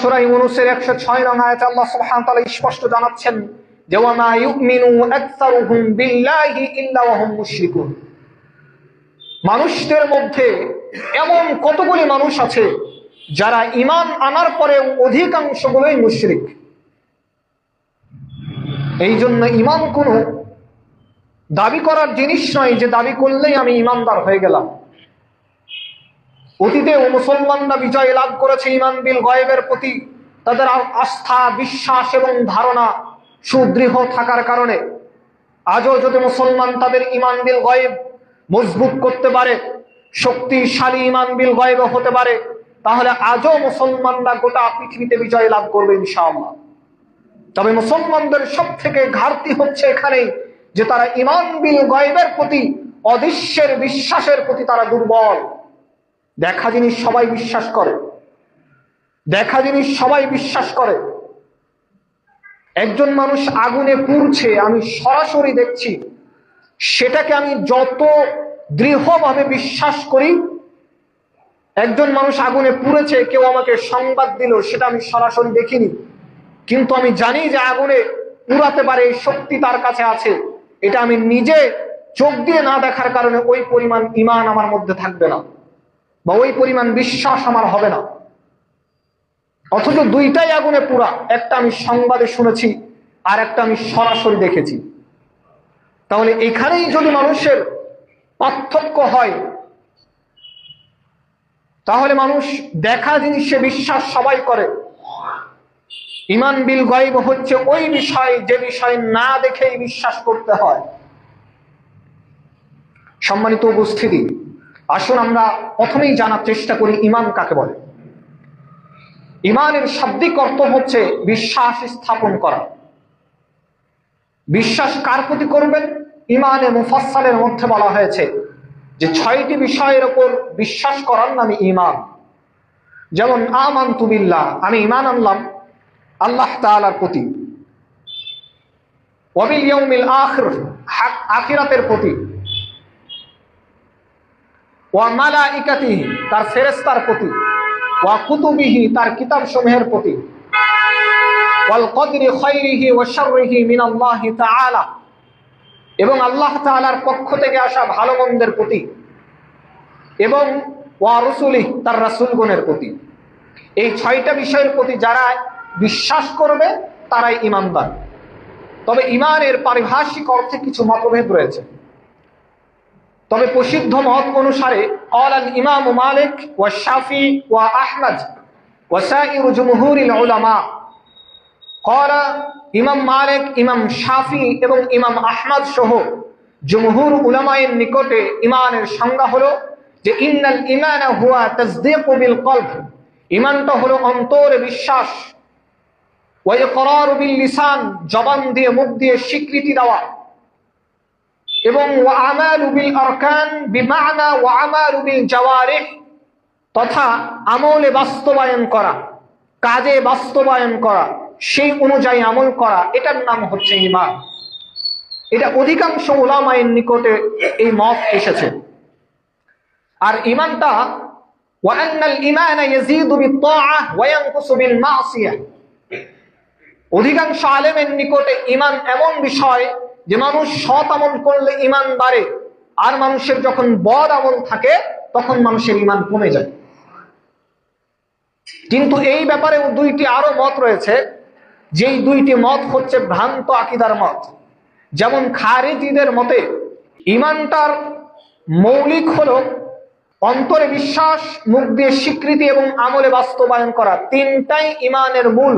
সূরা ইউনূসের 106 নং আয়াতে আল্লাহ সুবহানাহু ওয়া তাআলা স্পষ্ট জানাচ্ছেন যে ওয়া মা ইউমিনু আকসারুহুম বিল্লাহি ইল্লা ওয়া হুম মুশরিকুন। মানুষদের মধ্যে এমন কতগুলি মানুষ আছে যারা ঈমান আনার পরেও অধিকাংশগুলোই মুশরিক। এই জন্য ঈমান কোনো দাবি করার জিনিস নয় যে দাবি করলেই আমি ঈমানদার হয়ে গেলাম। অতীতে মুসলমানরা বিজয় লাভ করেছে ঈমান বিল গায়বের প্রতি তাদের আস্থা, বিশ্বাস এবং ধারণা সুদৃঢ় থাকার কারণে আজও যদি মুসলমান তাদের ঈমান বিল গায়ব মজবুত করতে পারে, শক্তিশালী ঈমান বিল গায়ব হতে পারে, তাহলে আজও মুসলমানরা গোটা পৃথিবীতে বিজয় লাভ করবে ইনশাআল্লাহ। তবে মুসলমানদের সব থেকে ঘাটতি হচ্ছে এখানেই যে তারা ঈমান বিল গায়বের প্রতি, অদৃশ্যের বিশ্বাসের প্রতি তারা দুর্বল। দেখা জিনিস সবাই বিশ্বাস করে, দেখা জিনিস সবাই বিশ্বাস করে। একজন মানুষ আগুনে পুড়ছে, আমি সরাসরি দেখছি, সেটাকে আমি যত দৃঢ়ভাবে বিশ্বাস করি, একজন মানুষ আগুনে পুড়েছে, কেউ আমাকে সংবাদ দিল, সেটা আমি সরাসরি দেখিনি, কিন্তু আমি জানি যে আগুনে পুড়াতে পারে এই শক্তি তার কাছে আছে, এটা আমি নিজে চোখ দিয়ে না দেখার কারণে ওই পরিমাণ ঈমান আমার মধ্যে থাকবে না বা ওই পরিমাণ বিশ্বাস আমার হবে না। অথচ দুইটাই আগুনে পুরা, একটা আমি সংবাদে শুনেছি আর একটা আমি সরাসরি দেখেছি। তাহলে এখানেই যদি মানুষের পার্থক্য হয়, তাহলে মানুষ দেখা জিনিসে বিশ্বাস সবাই করে। ঈমান বিল গায়ব হচ্ছে ওই বিষয় যে বিষয় না দেখেই বিশ্বাস করতে হয়। সম্মানিত উপস্থিতি, আসুন আমরা প্রথমেই জানার চেষ্টা করি ঈমান কাকে বলে। ঈমানের শাব্দিক অর্থ হচ্ছে বিশ্বাস স্থাপন করা। বিশ্বাস কার প্রতি করবেন? ঈমানে মুফাসসালের মধ্যে বলা হয়েছে যে 6টি বিষয়ের উপর বিশ্বাস করার নামই ঈমান। যেমন আমানতু বিল্লাহ, আমি ঈমান আনলাম আল্লাহ তাআলার প্রতি, ওয়া বিল ইয়াউমিল আখির, আখিরাতের প্রতি, ওয়া মালাইকাতিহি, তার ফেরেশতার প্রতি, ওয়া কুতুবিহি, তার কিতাব সমূহের প্রতি, ওয়াল কদরি খায়রিহি ওয়া শাররিহি মিনাল্লাহি তাআলা, এবং আল্লাহ তাআলার পক্ষ থেকে আসা ভালো মন্দের প্রতি, এবং ওয়া রাসূলিহি, তার রাসূলগণের প্রতি। এই 6টা বিষয়ের প্রতি যারা বিশ্বাস করবে তারাই ঈমানদার। তবে ঈমানের পারিভাষিক অর্থে কিছু মতভেদ রয়েছে। তবে প্রসিদ্ধ মত অনুসারে ক্বালাল ইমাম মালিক ওয়া শাফি ওয়া আহমদ ওয়া সাইরু জুমহুরিল উলামা, ক্বালা ইমাম মালিক, ইমাম শাফি এবং ইমাম আহমদ সহ জুমহুর উলামায়ের নিকটে ঈমানের সংজ্ঞা হলো যে ইন্নাল ঈমানা হুয়া তাসদীকু বিল কলব, ঈমানটা হলো অন্তরে বিশ্বাস, ওয়া ইকরারু বিল লিসান, জবান দিয়ে মুখ দিয়ে স্বীকৃতি দেওয়া, এবং ওয়া আমালু বিল আরকান বিমানা ওয়া আমালু বিল জাওয়ারিহ, তথা আমলে বাস্তবায়ন করা, কাজে বাস্তবায়ন করা, সেই অনুযায়ী আমল করা, এটার নাম হচ্ছে ঈমান। এটা অধিকাংশ উলামায়ের নিকটে এই মত এসেছে। আর ঈমানটা ওয়া আন্নাল ঈমানা ইয়াজিদু বিত-তাআহ ওয়া ইয়ানকুসু বিল মাসিয়াহ, অধিকাংশ আলেমের নিকটে ঈমান এমন বিষয় যে মানুষ সৎ আমল করলে ঈমান বাড়ে, আর মানুষের যখন বদ আমল থাকে তখন মানুষের ঈমান কমে যায়। কিন্তু এই ব্যাপারে দুইটি আরো মত রয়েছে, যেই দুইটি মত হচ্ছে ভ্রান্ত আকীদার মত। যেমন খারিজিদের মতে ঈমানটার মৌলিক হলো অন্তরে বিশ্বাস, মুখ দিয়ে স্বীকৃতি এবং আমলে বাস্তবায়ন করা, তিনটাই ঈমানের মূল,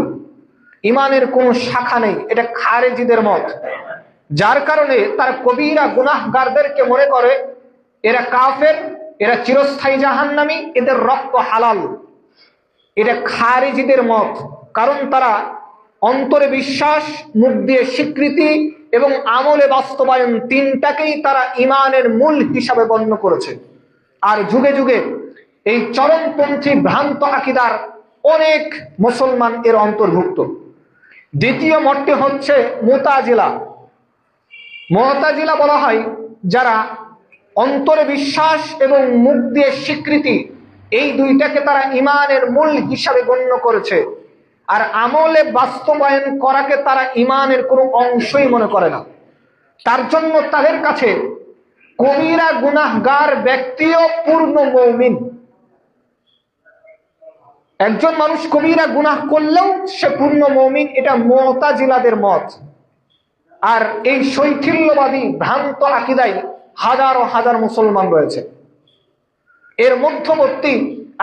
ঈমানের কোনো শাখা নেই। এটা খারিজিদের মত, যার কারণে তার কবিরা গুনাহগারদেরকে মনে করে এরা কাফের, এরা চিরস্থায়ী জাহান্নামী, এদের রক্ত হালাল। এটা খারিজিদের মত, কারণ তারা অন্তরে বিশ্বাস, মুখ দিয়ে স্বীকৃতি এবং আমলে বাস্তবায়ন তিনটাকেই তারা ঈমানের মূল হিসাবে গণ্য করেছে। আর যুগে যুগে এই চরমপন্থী ভ্রান্ত আকীদার অনেক মুসলমান এর অন্তর্ভুক্ত। দ্বিতীয় মতটি হচ্ছে মুতাজিলা। মুতাজিলা বলা হয় যারা অন্তরে বিশ্বাস এবং মুখ দিয়ে স্বীকৃতি, এই দুইটাকে তারা ঈমানের মূল হিসাবে গণ্য করেছে, আর আমলে বাস্তবায়ন করাকে তারা ইমানের কোনো অংশই মনে করে না। তার জন্য তাদের কাছে কবিরা গুনাহগার ব্যক্তিও পূর্ণ মুমিন। একজন মানুষ কবিরা গুনাহ করলেও সে পূর্ণ মুমিন, এটা মুতাজিলাদের মত। আর এই শৈথিল্যবাদী ভ্রান্ত আকীদায় হাজারো হাজার মুসলমান রয়েছে। এর মধ্যবর্তী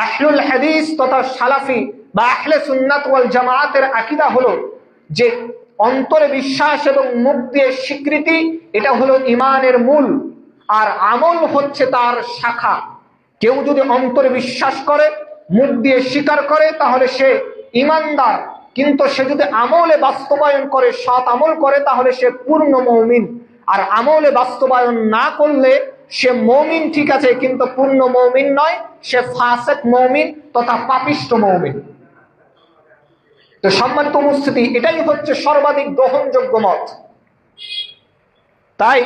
আহলুল হাদিস তথা সালাফি বা আহলে সুন্নাত ওয়াল জামাআতের আকীদা হলো যে অন্তরে বিশ্বাস এবং মুখ দিয়ে স্বীকৃতি, এটা হলো ঈমানের মূল, আর আমল হচ্ছে তার শাখা। কেউ যদি অন্তরে বিশ্বাস করে, মুখ দিয়ে স্বীকার করে, তাহলে সে ঈমানদার। কিন্তু সে যদি আমলে বাস্তবায়ন করে, সৎ আমল করে, তাহলে সে পূর্ণ মুমিন। আর আমলে বাস্তবায়ন না করলে সে মুমিন ঠিক আছে, কিন্তু পূর্ণ মুমিন নয়, সে ফাসিক মুমিন তথা পাপিষ্ঠ মুমিন। তো সম্মানিত উপস্থিতি, এটাই হচ্ছে সর্বাধিক গ্রহণযোগ্য মত। তাই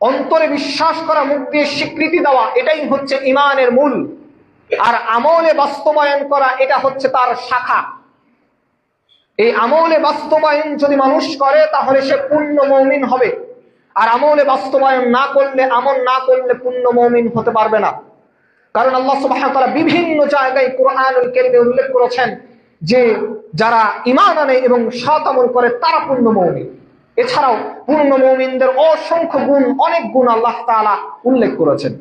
অন্তরে বিশ্বাস করা, মুখ দিয়ে স্বীকৃতি দেওয়া, এটাই হচ্ছে ঈমানের মূল। আর আমলে বাস্তবায়ন করা, এটা হচ্ছে তার শাখা। এই আমলে বাস্তবায়ন যদি মানুষ করে, তাহলে সে পূর্ণ মুমিন হবে। আর আমলে বাস্তবায়ন না করলে, আমল না করলে পূর্ণ মুমিন হতে পারবে না। কারণ আল্লাহ সুবহানাহু ওয়া তাআলা বিভিন্ন জায়গায় কুরআনুল কারীমে উল্লেখ করেছেন যে যারা ঈমান আনে এবং সৎ আমল করে তারা পূর্ণ মুমিন। এছাড়াও পূর্ণ মুমিনদের অসংখ্য গুণ, অনেক গুণ আল্লাহ তাআলা উল্লেখ করেছেন,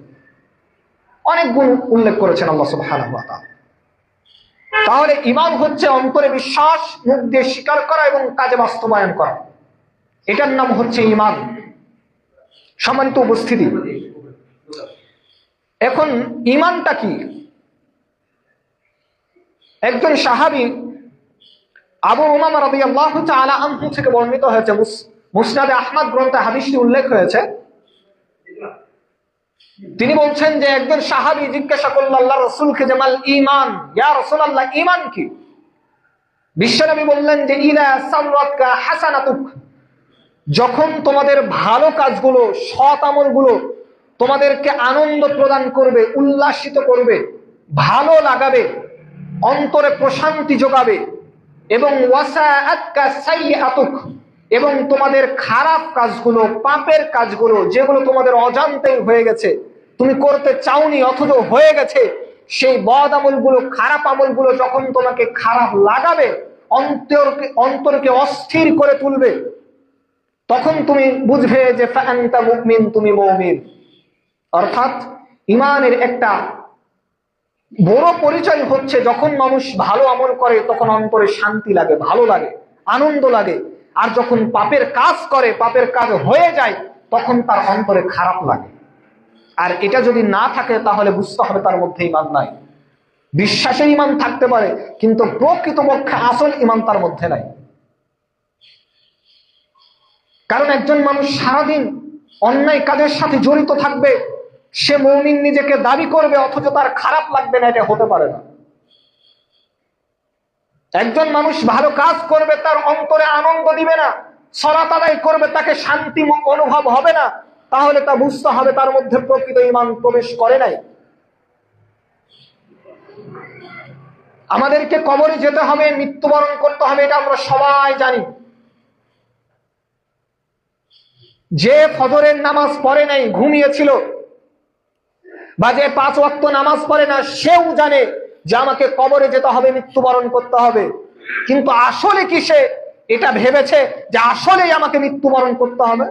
অনেক গুণ উল্লেখ করেছেন আল্লাহ সুবহানাহু ওয়া তাআলা। তাহলে ঈমান হচ্ছে অন্তরে বিশ্বাস, মুখ দিয়ে স্বীকার করা এবং কাজে বাস্তবায়ন করা, এটার নাম হচ্ছে ঈমান। সম্মানিত উপস্থিতি, এখন ঈমানটা কি? একজন সাহাবী আবু উমামা রাদিয়াল্লাহু তাআলা আনহু থেকে বর্ণিত হয়েছে, মুসনাদে আহমদ গ্রন্থে হাদিসটি উল্লেখ হয়েছে। তিনি বলছেন যে একজন সাহাবী জিজ্ঞাসা করল আল্লাহর রাসূলকে যে মাল ঈমান, ইয়া রাসূলুল্লাহ ঈমান কি? বিশ্বনবী বললেন যে ইযা সাররাতকা হাসানাতুক, যখন তোমাদের ভালো কাজগুলো, সৎ আমলগুলো তোমাদেরকে আনন্দ প্রদান করবে, উল্লাসিত করবে, ভালো লাগাবে, অন্তরে প্রশান্তি যোগাবে, এবং ওয়াসাআতকা সাইয়্যাতুক, এবং তোমাদের খারাপ কাজগুলো, পাপের কাজগুলো, যেগুলো তোমাদের অজান্তেই হয়ে গেছে, তুমি করতে চাওনি অথচ হয়ে গেছে, সেই বদ আমলগুলো, খারাপ আমলগুলো যখন তোমাকে খারাপ লাগাবে, অন্তরকে অস্থির করে তুলবে, তখন তুমি বুঝবে যে ফাআনতা মুমিন, তুমি মুমিন। অর্থাৎ ঈমানের একটা বড় পরিচয় হচ্ছে যখন মানুষ ভালো আমল করে তখন অন্তরে শান্তি লাগে, ভালো লাগে, আনন্দ লাগে। আর যখন পাপের কাজ করে, পাপের কাজ হয়ে যায়, তখন তার অন্তরে খারাপ লাগে। আর এটা যদি না থাকে তাহলে বুঝতে হবে তার মধ্যে ঈমান নাই। বিশ্বাসের ঈমান থাকতে পারে, কিন্তু প্রকৃতপক্ষে আসল ঈমান তার মধ্যে নাই। কারণ একজন মানুষ সারাদিন অন্যায় কাজের সাথে জড়িত থাকবে, সে মুমিন নিজেকে দাবি করবে, অথচ তার খারাপ লাগবে না, এটা হতে পারে না। একজন মানুষ ভালো কাজ করবে, তার অন্তরে আনন্দ দিবে না, সালাত আদায় করবে, তাকে শান্তি অনুভব হবে না, তাহলে তা বুঝতে হবে তার মধ্যে প্রকৃত ঈমান প্রবেশ করে নাই। আমাদেরকে কবরে যেতে হবে, মৃত্যুবরণ করতে হবে, এটা আমরা সবাই জানি। যে ফজরের নামাজ পড়ে নাই, ঘুমিয়েছিল, বা যে 5 ওয়াক্ত নামাজ পড়ে না, সেও জানে যে আমাকে কবরে যেতে হবে, মৃত্যুবরণ করতে হবে। কিন্তু আসলে কি সে এটা ভেবেছে যে আসলেই আমাকে মৃত্যুবরণ করতে হবে?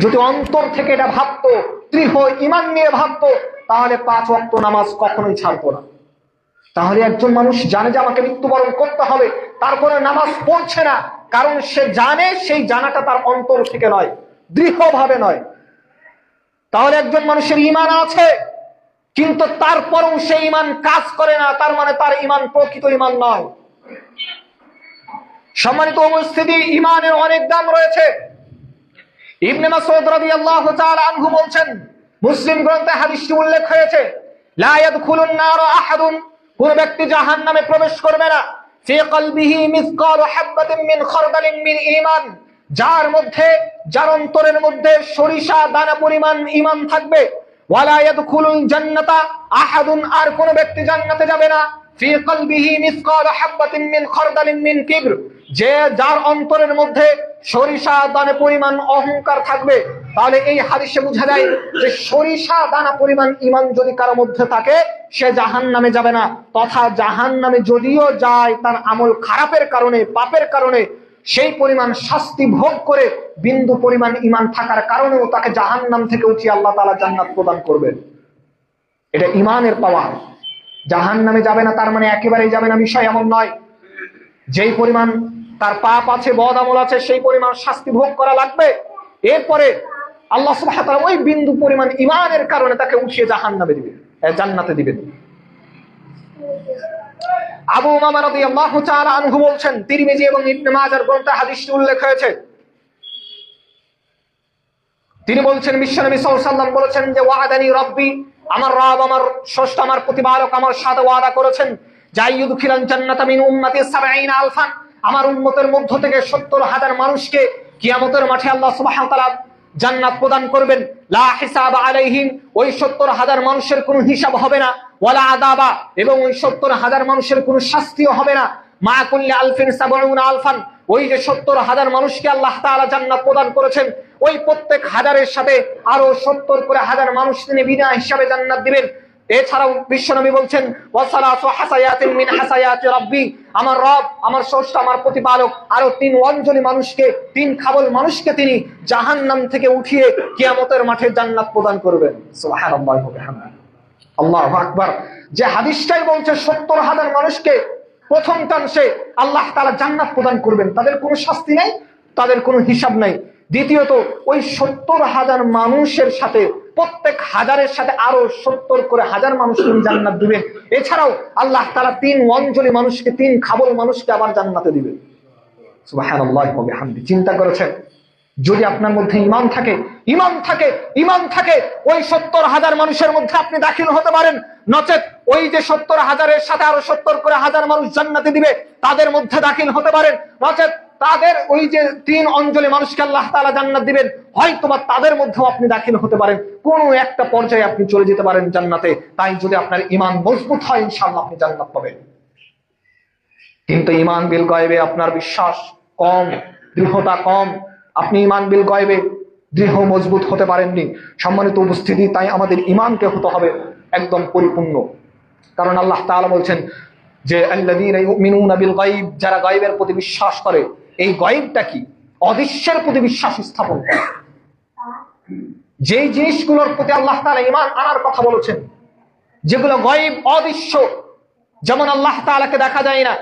যদি অন্তর থেকে এটা ভাবতো, দৃঢ় ঈমান নিয়ে ভাবতো, তাহলে 5 ওয়াক্ত নামাজ কখনোই ছাড়তো না। তাহলে একজন মানুষ জানে যে আমাকে মৃত্যুবরণ করতে হবে, তারপরে নামাজ পড়ছে না, কারণ সে জানে, সেই জানাটা তার অন্তর থেকে নয়, দৃঢ়ভাবে নয়। তাহলে একজন মানুষের ঈমান আছে, কিন্তু তারপরেও সে ঈমান কাজ করে না, তার মানে তার ঈমান প্রকৃত ঈমান নয়। সম্মানিত উপস্থিতি, ঈমানের অনেক দাম রয়েছে। ইবনে মাসউদ রাদিয়াল্লাহু তাআলা আনহু বলছেন, মুসলিম গ্রন্থে হাদিসটি উল্লেখ হয়েছে, লা ইয়াদখুলুন নার আহাদুন, কোন ব্যক্তি জাহান্নামে প্রবেশ করবে না, ফি কলবিহি মিসকাল হাববাতিন মিন খারদালিন মিন ঈমান, যার অন্তরের মধ্যে সরিষা দানা পরিমাণ ঈমান থাকবে। ওয়ালা ইয়াদখুলুল জান্নাতা আহাদুন, আর কোন ব্যক্তি জান্নাতে যাবে না, ফি কলবিহি মিসকাল হাববাতিন মিন খারদালিন মিন কিবর, যে যার অন্তরের মধ্যে সরিষা দানা পরিমাণ অহংকার থাকবে, তাহলে এই হাদিসে বোঝা যায় যে সরিষা দানা পরিমাণ ঈমান যদি কারো মধ্যে থাকে সে জাহান্নামে যাবে না, তথা জাহান্নামে যদিও যায় তার আমল খারাপের কারণে, পাপের কারণে, সেই পরিমাণ শাস্তি ভোগ করে বিন্দু পরিমাণ ঈমান থাকার কারণেও তাকে জাহান্নাম থেকে উঠিয়ে আল্লাহ তাআলা জান্নাত প্রদান করবেন। এটা ঈমানের পাওয়ার। জাহান্নামে যাবে না তার মানে একেবারেই যাবে না, বিষয় এমন নয়। যেই পরিমাণ তার পাপ আছে, বদ আমল আছে, সেই পরিমাণ শাস্তি ভোগ করা লাগবে। এরপরে আল্লাহ সুবহানাহু ওয়া তাআলা ওই বিন্দু পরিমাণ ঈমানের কারণে তাকে উঠিয়ে জাহান্নামে দিবেন, জান্নাতে দিবেন। আবু উমামা রাদিয়াল্লাহু তাআলা আনহু বলছেন, তিরমিজি এবং ইবনে মাজার গ্রন্থে হাদিসটি উল্লেখ হয়েছে, তিনি বলছেন বিশ্বনবী সাল্লাল্লাহু আলাইহি ওয়াসাল্লাম বলেছেন যে ওয়াদানি রাব্বি, আমার রব, আমার স্রষ্টা, আমার প্রতিপালক আমার সাথে ওয়াদা করেছেন জাইয়ুদখিলান জান্নাতা মিন উম্মতি ৭০ আলফান, আমার উম্মতের মধ্য থেকে ৭০,০০০ মানুষকে কিয়ামতের মাঠে আল্লাহ সুবহানাহু ওয়া তাআলা জান্নাত প্রদান করবেন। লা হিসাব আলাইহিম, ওই ৭০,০০০ মানুষের কোনো হিসাব হবে না, ওয়ালা আযাবা, এবং ওই ৭০,০০০ মানুষের কোনো শাস্তিও হবে না। মা কুল্লি আলফিন ৭০ আলফান, ওই যে ৭০,০০০ মানুষকে আল্লাহ তাআলা জান্নাত প্রদান করেছেন, ওই প্রত্যেক হাজারের সাথে আরো ৭০ করে হাজার মানুষ তিনি বিনা হিসাবে জান্নাত দিবেন। এছাড়াও বিশ্বনবী বলছেন ওয়াসালাসু হাসায়াতিন মিন হাসায়াতি রাব্বি, আমার রব, আমার স্রষ্টা, আমার প্রতিপালক আরো ৩ অঞ্জলি মানুষকে, ৩ খাবল মানুষকে তিনি জাহান্নাম থেকে উঠিয়ে কিয়ামতের মাঠে জান্নাত প্রদান করবেন। সুবহানাল্লাহি ওয়া বিহামদিহি, আল্লাহু আকবার। যে হাদিসটাই বলছে ৭০,০০০ মানুষকে প্রথম চান্সে আল্লাহ তাআলা জান্নাত প্রদান করবেন, তাদের কোনো শাস্তি নাই, তাদের কোনো হিসাব নাই। দ্বিতীয়ত ওই ৭০,০০০ মানুষের সাথে, প্রত্যেক হাজারের সাথে আরো ৭০ করে হাজার মানুষ তিনি জান্নাত দিবেন। এছাড়াও আল্লাহ তাআলা ৩ অঞ্জলি মানুষকে, ৩ খাবল মানুষকে আবার জান্নাতে দিবেন। সুবহানাল্লাহি ওয়া বিহামদিহি। চিন্তা করেছেন, যদি আপনার মধ্যে ঈমান থাকে, ঈমান থাকে, ওই ৭০,০০০ মানুষের মধ্যে আপনি দাখিল হতে পারেন। নচেত ওই যে ৭০,০০০-এর সাথে আরো ৭০ করে হাজার মানুষ জান্নাতে দিবে, তাদের মধ্যে দাখিল হতে পারেন। নচেত তাদের ওই যে ৩ অঞ্জলি মানুষকে আল্লাহ তাআলা জান্নাত দিবেন, হয়তোবা তাদের মধ্যেও আপনি দাখিল হতে পারেন। কোন একটা পর্যায়ে আপনি চলে যেতে পারেন জান্নাতে। তাই যদি আপনার ঈমান মজবুত হয়, ইনশাআল্লাহ আপনি জান্নাত পাবেন। কিন্তু ঈমান বিল গায়বে আপনার বিশ্বাস কম, দৃঢ়তা কম, আপনি ঈমান বিল গায়বে দৃঢ় মজবুত হতে পারেননি। সম্মানিত উপস্থিতি, তাই আমাদের ঈমানকে হতে হবে একদম পরিপূর্ণ। কারণ আল্লাহ তাআলা বলছেন যে আল্লাযীনা ইউমিনুনা বিল গায়ব, যারা গায়বের প্রতি বিশ্বাস করে। এই গায়বটা কি? অদৃশ্যের প্রতি বিশ্বাস স্থাপন করে। যেই জিনিসগুলোর প্রতি আল্লাহ তাআলা ঈমান আনার কথা বলেছেন, যেগুলো গায়ব, অদৃশ্য, যেমন আল্লাহ তাআলাকে দেখা যায় না,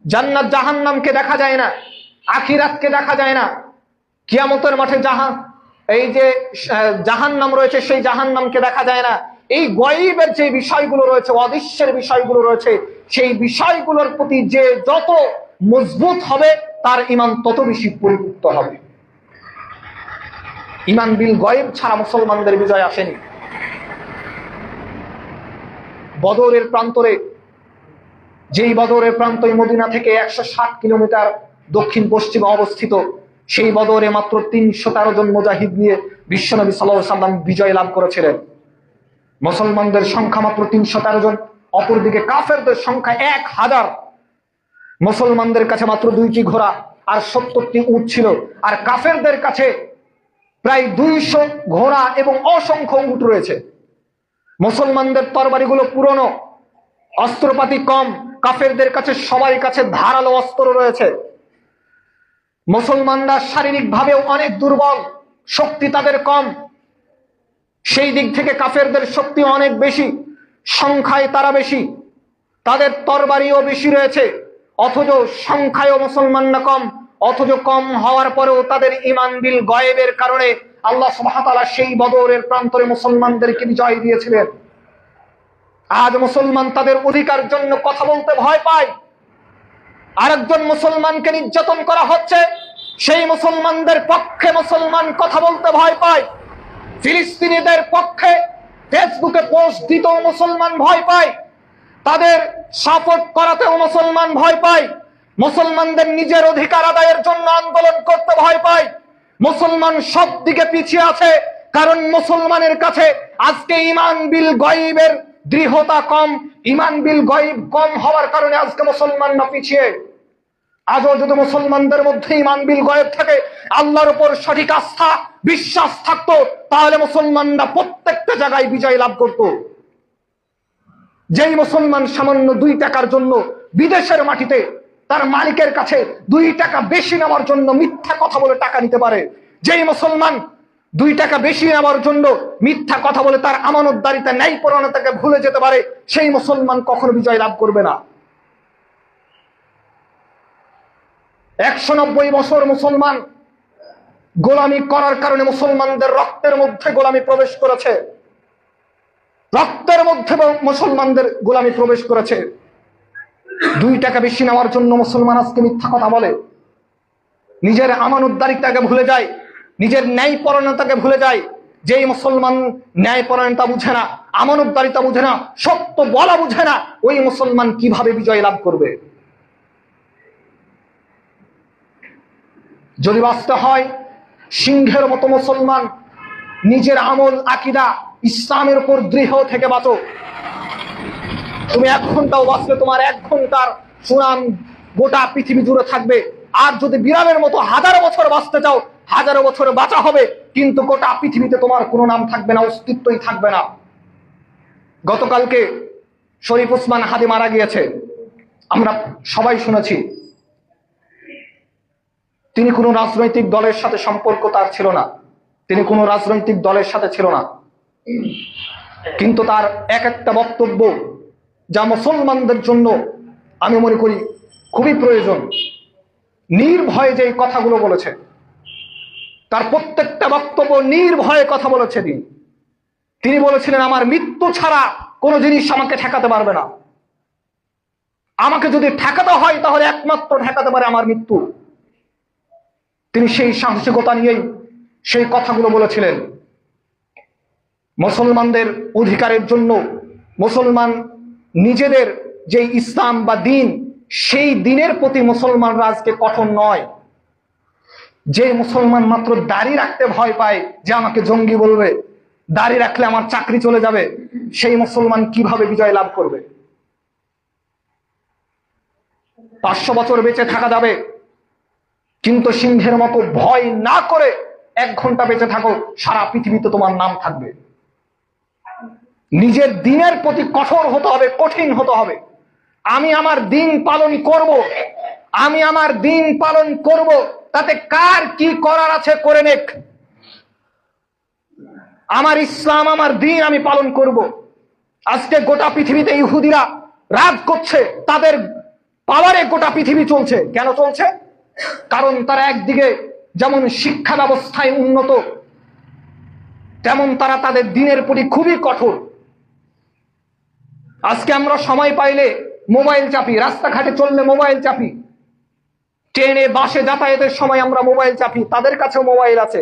জান্নাত জাহান্নামকে দেখা যায় না, আখিরাতকে দেখা যায় না, কিয়ামতের মাঠে এই যে জাহান্নাম রয়েছে সেই জাহান্নামকে দেখা যায় না। এই গায়বের যে বিষয়গুলো রয়েছে, অদৃশ্যের বিষয়গুলো রয়েছে, সেই বিষয়গুলোর প্রতি যে যত মজবুত হবে তার ঈমান তত বেশি পরিপূর্ণ হবে। ঈমান বিল গায়ব ছাড়া মুসলমানদের বিজয় আসেনি। বদরের প্রান্তরে, যেই বদরের প্রান্ত মদিনা থেকে ১৬০ কিলোমিটার দক্ষিণ পশ্চিমে অবস্থিত, সেই বদরে মাত্র ৩১৩ জন মুজাহিদ নিয়ে বিশ্বনবী সাল্লাল্লাহু আলাইহি ওয়াসাল্লাম বিজয় লাভ করেছিলেন। মুসলমানদের সংখ্যা মাত্র ৩১৩ জন, অপরদিকে কাফেরদের সংখ্যা ১,০০০। মুসলমানদের কাছে মাত্র ২টি ঘোড়া আর ৭০টি উট ছিল, আর কাফেরদের কাছে প্রায় ২০০ ঘোড়া এবং অসংখ্য উট রয়েছে। মুসলমানদের তরবারিগুলো পুরনো, অস্ত্রপাতি কম, কাফেরদের কাছে সবার কাছে ধারালো অস্ত্র রয়েছে। মুসলমানরা শারীরিকভাবেও অনেক দুর্বল, শক্তি তাদের কম। সেই দিক থেকে কাফেরদের শক্তি অনেক বেশি, সংখ্যায় তারা বেশি, তাদের তরবারিও বেশি রয়েছে, অথচ সংখ্যায়ও মুসলমানরা কম। অথচ কম হওয়ার পরেও তাদের ঈমান বিল গায়বের কারণে আল্লাহ সুবহানাহু ওয়া তাআলা সেই বদরের প্রান্তরে মুসলমানদেরকে বিজয় দিয়েছিলেন। আজ মুসলমান তাদের অধিকার জন্য কথা বলতে ভয় পায়। আরেকজন মুসলমানকে নির্যাতন করা হচ্ছে, সেই মুসলমানদের পক্ষে মুসলমান কথা বলতে ভয় পায়। ফিলিস্তিনিদের পক্ষে ফেসবুকে পোস্ট দিতেও মুসলমান ভয় পায়, তাদের সাপোর্ট করাতেও মুসলমান ভয় পায়। মুসলমানদের নিজের অধিকার আদায়ের জন্য আন্দোলন করতে ভয় পায়। মুসলমান সব দিকে পিছিয়ে আছে, কারণ মুসলমানের কাছে আজকে ঈমান বিল গায়বের দৃঢ়তা কম, ঈমান বিল গায়ব কম হওয়ার কারণে আজকে মুসলমানরা পিছিয়ে। আজও যদি মুসলমানদের মধ্যে ঈমান বিল গায়ব থাকে, আল্লাহর উপর সঠিক আস্থা বিশ্বাস থাকতো, তাহলে মুসলমানরা প্রত্যেকটা জায়গায় বিজয় লাভ করত। যেই মুসলমান সামান্য 2 টাকার জন্য বিদেশের মাটিতে তার মালিকের কাছে 2 টাকা বেশি নেওয়ার জন্য মিথ্যা কথা বলে টাকা নিতে পারে, যেই মুসলমান 2 টাকা বেশি নেওয়ার জন্য মিথ্যা কথা বলে তার আমানতদারিতা ন্যায়পরায়ণতাকে ভুলে যেতে পারে, সেই মুসলমান কখনো বিজয় লাভ করবে না। 190 বছর মুসলমান গোলামি করার কারণে মুসলমানদের রক্তের মধ্যে গোলামি প্রবেশ করেছে, রক্তের মধ্যে মুসলমানদের গোলামি প্রবেশ করেছে। 2 টাকা বেশি নেওয়ার জন্য মুসলমান আজকে মিথ্যা কথা বলে, নিজের আমানতদারিতাকে ভুলে যায়, নিজের ন্যায়পরায়ণতাকে ভুলে যায়। যেই মুসলমান ন্যায়পরায়ণতা বুঝে না, আমানতদারিতা বুঝে না, সত্য বলা বুঝে না, ওই মুসলমান কিভাবে বিজয় লাভ করবে? যদি বাঁচতে হয় সিংহের মতো মুসলমান, নিজের আমল আকীদা ইসলামের উপর দৃঢ় থেকে বাঁচো। তুমি 1 ঘন্টাও বাঁচলে তোমার 1 ঘন্টার সুনাম গোটা পৃথিবী জুড়ে থাকবে। আর যদি বিড়ালের মতো 1000 বছর বাঁচতে চাও, 1000 বছরে বাঁচা হবে, কিন্তু গোটা পৃথিবীতে তোমার কোনো নাম থাকবে না, অস্তিত্বই থাকবে না। গতকালকে শরীফ ওসমান হাদি মারা গিয়েছে, আমরা সবাই শুনেছি। তিনি কোনো রাজনৈতিক দলের সাথে সম্পর্ক তার ছিল না, তিনি কোনো রাজনৈতিক দলের সাথে ছিল না, কিন্তু তার একটা বক্তব্য যা মুসলমানদের জন্য আমি মনে করি খুবই প্রয়োজন। নির্ভয়ে যে কথাগুলো বলেছে, তার প্রত্যেকটা বক্তব্য নির্ভয়ে কথা বলেছে। তিনি বলেছিলেন, আমার মৃত্যু ছাড়া কোনো জিনিস আমাকে ঠেকাতে পারবে না, আমাকে যদি ঠেকাতে হয় তাহলে একমাত্র ঠেকাতে পারে আমার মৃত্যু। তিনি সেই সাহসিকতা নিয়েই সেই কথাগুলো বলেছিলেন। মুসলমানদের অধিকারের জন্য মুসলমান নিজেদের যে ইসলাম বা দিন, সেই দিনের প্রতি মুসলমানরা আজকে কঠোর নয়। যে মুসলমান মাত্র দাড়ি রাখতে ভয় পায় যে আমাকে জঙ্গি বলবে, দাড়ি রাখলে আমার চাকরি চলে যাবে, সেই মুসলমান কিভাবে বিজয় লাভ করবে? 500 বছর বেঁচে থাকা যাবে, কিন্তু সিংহের মতো ভয় না করে 1 ঘন্টা বেঁচে থাকো, সারা পৃথিবীতে তোমার নাম থাকবে। নিজের দিনের প্রতি কঠোর হতে হবে, কঠিন হতে হবে। আমি আমার দিন পালন করব, আমি আমার দিন পালন করব, তাতে কার কি করার আছে করে নেক। আমার ইসলাম, আমার দিন আমি পালন করব। আজকে গোটা পৃথিবীতে ইহুদিরা রাজ করছে, তাদের পাওয়ারে গোটা পৃথিবী চলছে। কেন চলছে? কারণ তারা একদিকে যেমন শিক্ষা ব্যবস্থায় উন্নত, তেমন তারা তাদের দিনের প্রতি খুবই কঠোর। আজকে আমরা সময় পাইলে মোবাইল চাপি, রাস্তাঘাটে চললে মোবাইল চাপি, ট্রেনে বাসে যাতায়াতের সময় আমরা মোবাইল চাপি, তাদের কাছেও মোবাইল আছে,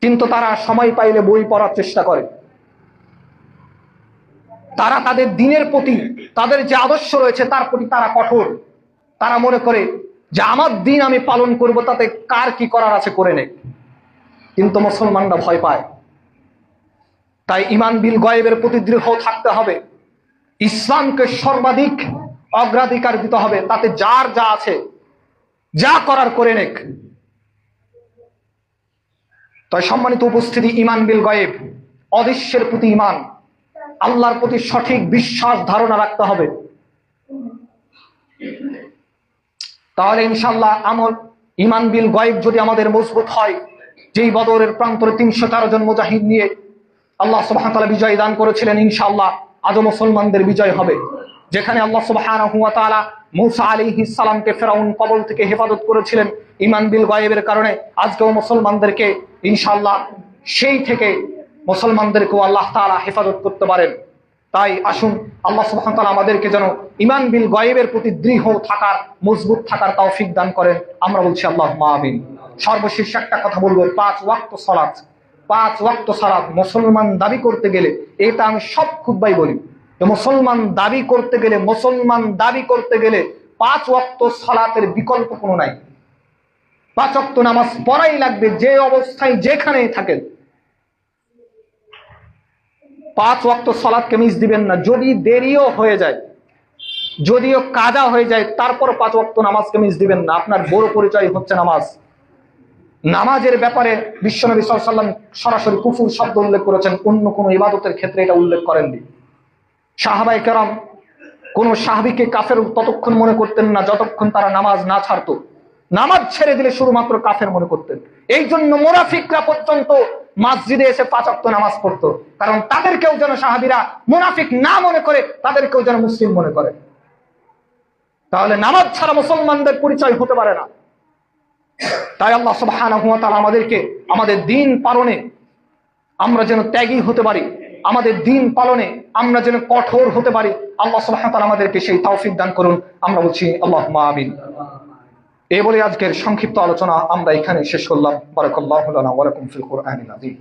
কিন্তু তারা সময় পাইলে বই পড়ার চেষ্টা করে। তারা তাদের দিনের প্রতি, তাদের যে আদর্শ রয়েছে তার প্রতি তারা কঠোর। তারা মনে করে যে আমার দিন আমি পালন করব, তাতে কার কি করার আছে করে নেই। কিন্তু মুসলমানরা ভয় পায়। তাই ঈমান বিল গায়বের প্রতি দৃঢ় থাকতে হবে, ইসলামকে সর্বাধিক অগ্রাধিকার দিতে হবে, তাতে যার যা আছে যা করার করে নেক। তাই সম্মানিত উপস্থিতি, ঈমান বিল গায়ব, অদৃশ্যের প্রতি ঈমান, আল্লাহর প্রতি সঠিক বিশ্বাস ধারণা রাখতে হবে। তাহলে ইনশাআল্লাহ আমল ঈমান বিল গায়ব যদি আমাদের মজবুত হয়, যেই বদরের প্রান্তরে 313 জন মুজাহিদ নিয়ে আল্লাহ সুবহানাহু ওয়া তাআলা বিজয় দান করেছিলেন, ইনশাআল্লাহ আজও মুসলমানদের বিজয় হবে। যেখানে আল্লাহ সুবহানাহু ওয়া তাআলা মূসা আলাইহিস সালামকে ফিরআউন কবল থেকে হেফাজত করেছিলেন ঈমান বিল গায়বের কারণে, আজকেও মুসলমানদেরকে ইনশাআল্লাহ সেই থেকে মুসলমানদেরকেও আল্লাহ তাআলা হেফাজত করতে পারেন। তাই আসুন আল্লাহ সুবহানাহু ওয়া তাআলা আমাদেরকে যেন ঈমান বিল গায়বের প্রতি দৃঢ় থাকার, মজবুত থাকার তৌফিক দান করেন। আমরা বলছি আল্লাহুম্মা আমিন। সর্বশেষ একটা কথা বলবো, 5 ওয়াক্ত সালাত, 5 ওয়াক্ত সালাত মুসলমান দাবি করতে গেলে, এটা আমি সব খুতবায় বলি, মুসলমান দাবি করতে গেলে, মুসলমান দাবি করতে গেলে 5 ওয়াক্ত সালাতের বিকল্প কোনো নাই। 5 ওয়াক্ত নামাজ পড়াই লাগবে, যে অবস্থায় যেখানেই থাকেন। 5 ওয়াক্ত সালাতকে মিস দিবেন না। যদি দেরিও হয়ে যায়, যদিও কাজা হয়ে যায়, তারপর 5 ওয়াক্ত নামাজকে মিস দিবেন না। আপনার বড় পরিচয় হচ্ছে নামাজ। নামাজের ব্যাপারে বিশ্বনবী সাল্লাল্লাহু আলাইহি ওয়াসাল্লাম সরাসরি কুফর শব্দ উল্লেখ করেছেন, অন্য কোনো ইবাদতের ক্ষেত্রে এটা উল্লেখ করেননি। সাহাবায়ে কেরাম কোন সাহাবীকে কাফের ততক্ষণ মনে করতেন না যতক্ষণ তারা নামাজ না ছাড়তো। নামাজ ছেড়ে দিলে শুধুমাত্র কাফের মনে করতেন। এই জন্য মুনাফিকরা পর্যন্ত মসজিদে এসে 5 ওয়াক্ত নামাজ পড়তো, কারণ তাদেরকেও যেন সাহাবীরা মুনাফিক না মনে করে, তাদেরকেও যেন মুসলিম মনে করে। তাহলে নামাজ ছাড়া মুসলমানদের পরিচয় হতে পারে না। তাই আল্লাহ সুবহানাহু ওয়া তাআলা আমাদেরকে আমাদের দ্বীন পালনে আমরা যেন ত্যাগী হতে পারি, আমাদের দ্বীন পালনে আমরা যেন কঠোর হতে পারি। আল্লাহ সুবহানাহু ওয়া তাআলা আমাদেরকে সেই তৌফিক দান করুন। আমরা বলছি আল্লাহুম্মা আমিন। এই বলে আজকের সংক্ষিপ্ত আলোচনা আমরা এখানে শেষ করলাম। বারাকাল্লাহু লানা ওয়া লাকুম ফিল কুরআনিল আযীম।